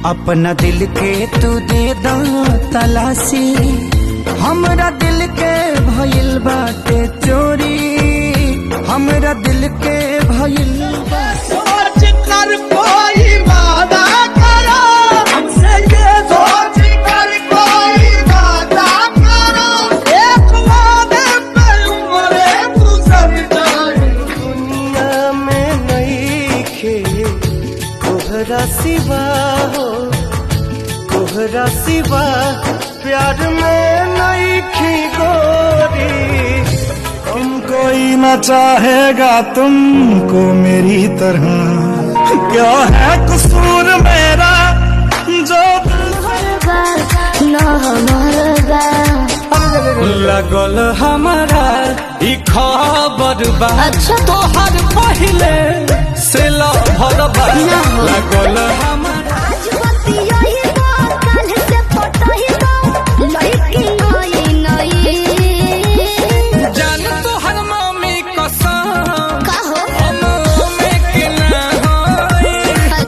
अपना दिल के तू दे दा तलाशी, हमरा दिल के भइल बाटे चोरी, हमरा दिल के भइल सोच कर कोई वादा करो हमसे, ये सोच कर कोई वादा करो, एक वादे पे उम्रे गुजर जाए। दुनिया में नइखे तोहरा सिवा हो, तोहरा सिवा प्यार में नइखे गोरी। कोई ना चाहेगा तुमको मेरी तरह, क्या है कसूर मेरा जो लगल हमारा ई खबर बा, अच्छा। तोहर पहिले से लभर बा, लगल